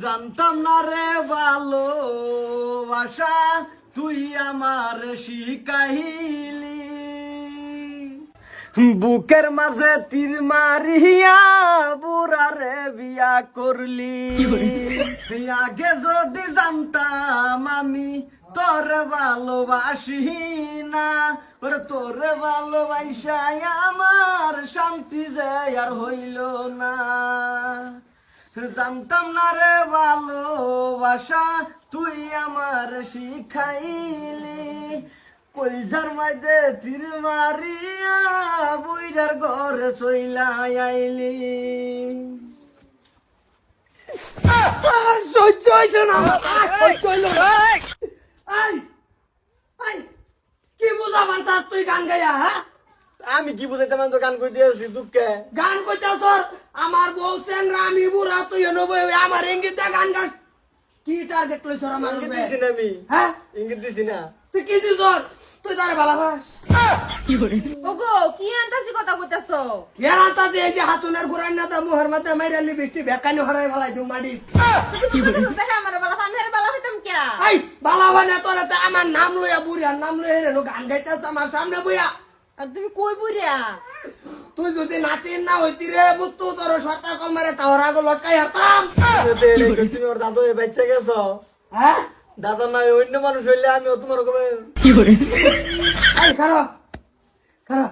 জানতাম না রে ভালোবাসা তুই আমার শিখাইলি বুকের মাঝে তীর মারিয়া বুড়ারে বিয়া করলি তুই আগে যদি জানতাম আমি তোর ভালোবাসি না ওরে তোর ভালোবাসায় আমার শান্তি যে আর হইল না জানতাম না রে ভালোবাসা তুই আমার শিখাইলি কইজার মাইদে তীর মারিয়া বুইরার ঘরে চইলা আইলি সহ্য হইছে না কি বুঝাবার তা তুই গান গাইয়া হ্যাঁ আমি কি বুঝাইতাম তো গান কই দিয়েছি দুঃখে গান কইতাছ তোর আমার বউ চেংরা আমি বুড়া তুই নবই আমার ইঙ্গিত গান গান কি টার্গেট লইছ আমার ইঙ্গিত দিছি না আমি হ্যাঁ ইঙ্গিত দিছি না তুই কি দিছ তুই তারে ভালোবাস কি করে ওগো কি আনতাছি কথা কইতাছো কি আনতাছি এই যে হাতুনের গুরান না দা মুহর মতে মাইরালি বৃষ্টি বেকানি হরাই ফলাই দু মাডি কি করে তাহলে আমার বালা আমি বালা হইতাম কি এই বালা বানা তোরে তো আমার নাম লইয়া বুড়িয়া নাম লইয়া রে গান গাইতাছ আমার সামনে বইয়া আর তুমি কই বুইরা তুই যদি নাতিন না হইতি রে মুতু তোর সরতা কমরে টাওরা গো লটকাই হতাম তুমি ওর দাদু এই বাচ্চা গেছো হ্যাঁ দাদা না অন্য মানুষ হইলে আমি তোমার কবে কি করে এই খারো খারো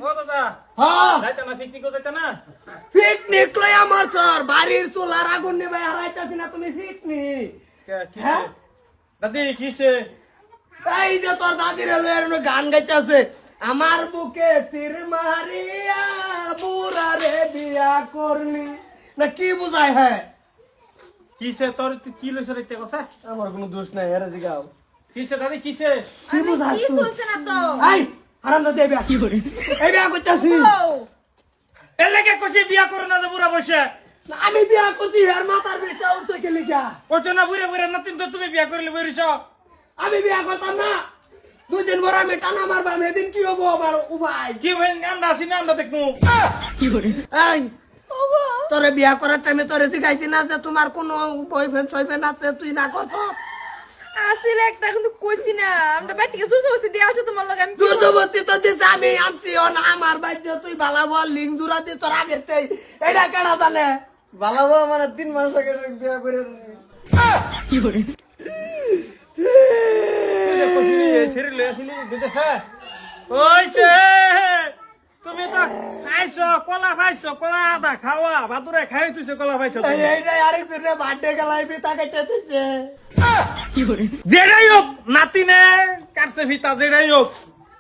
ও দাদা হ্যাঁ যাইতা না পিকনিক যাইতা না পিকনিক লই আমার স্যার বাড়ির চুলার আগুন নিবে হারাইতাছি না তুমি পিকনিক কিসে দাদি কিসে এই যে তোর দাদির লইয়ার গান গাইতাছে আমার বুকে তীর মারিয়া বুড়া রে বিয়া করলি না কি বুঝায় হ্যাঁ কিসে তোর তুই কি লইছ রে কথা আমার কোনো দোষ নাই এরা জিগাও কিসে দাদি কিসে কি বুঝায় কি শুনছ না তো এই হারাম দাদি বিয়া কি করে এই বিয়া করতেছি এর লাগে কইছে বিয়া করে না যে বুড়া বসে আমি বিয়া করছি আর মাথার বেটা উঠতে গেলি কা ওতো না বুড়া বুড়া নাতিন তো তুমি বিয়া করলে বইরিছ আমি বিয়া করতাম না দুদিন পর আমি টানা মারবাম এদিন কি হবো আমার উপায় কি হইন আমরা আসি না আমরা দেখমু কি করে এই তোরে বিয়া করার টাইমে তোরে শিখাইছি না যে তোমার কোনো বয়ফ্রেন্ড সয়ফ্রেন্ড আছে তুই না করছ আসলে একটা কিন্তু কইছি না আমরা বাড়ি থেকে সুসু সুসু দিয়ে আছে তোমার লগে আমি দুর্যোগতি তো দিছে আমি আনছি ও না আমার বাইতে তুই ভালো বল লিঙ্ক জুড়া দিয়ে তোর আগে এটা কেনা জানে ভালো বল মানে 3 মাস আগে বিয়া করে দিছি কি করে তুই কইছি ছেড়ে লই আসিলি বিদেশে ওইছে তুমি তো খাইছো কলা খাইছো কলা আদা খাওয়া ভাতুরে খাই তুইছে কলা খাইছো এইটা আরেকজনের বার্থডে গেলাই পিতা কেটে দিছে কি করে যেটাই হোক নাতিনে কাটছে ভিতা যেটাই হোক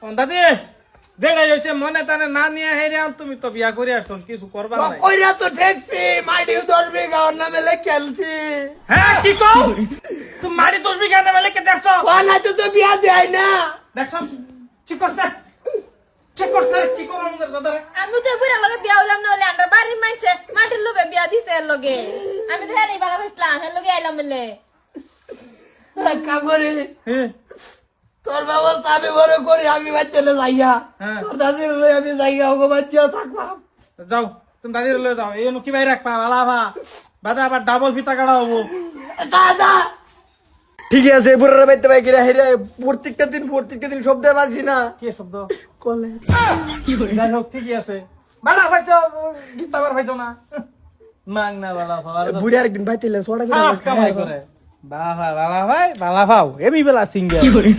দাদি যেটাই হয়েছে মনে তানে না নিয়ে হেরে তুমি তো বিয়া করে আসছো কিছু করবা না কইরা তো ঠেকছি মাইডি 10 বিঘা ওর নামে লেখেলছি হ্যাঁ কি কও তুমি মাটি 10 বিঘা নামে লিখে দেখছো ওনা তো বিয়া দেয় না দেখছো ঠিক করছে ঠিক করছে কি করো আমাদের দাদা আমি তো বুইরা লগে বিয়া হইলাম না হলে আমরা বাড়ির মাইছে মাটির লোভে বিয়া দিছে এর লগে আমি তো হেরেই বালা হইছিলাম এর লগে আইলাম বলে কাবরে হ্যাঁ তোর ব্যবস্থা আমি বড় করি আমি বাচ্চালে যাইয়া হ্যাঁ। তোর দাদির লই আমি যাইয়া ওগো বাচ্চা থাকবা যাও তুমি দাদির লয়ে যাও এই কি ভাই রাখবা ভালা ভা বাদা আবার ডাবল ফিতা কাটা হবো দাদা ঠিক আছে বুড়ার বাইতে ভাই গিরা হেরে প্রত্যেকটা দিন শব্দ বাজছি না কি শব্দ কলে কি করে যাই হোক ঠিকই আছে বালা ভাইছো গীতাবার ভাইছো না মাং না বালা ভাই বুড়ি আরেকদিন বাইতেলে সোড়া কামাই করে বালা ভাই বালা ভাই বালা ভাও এমি বেলা সিঙ্গেল কি করে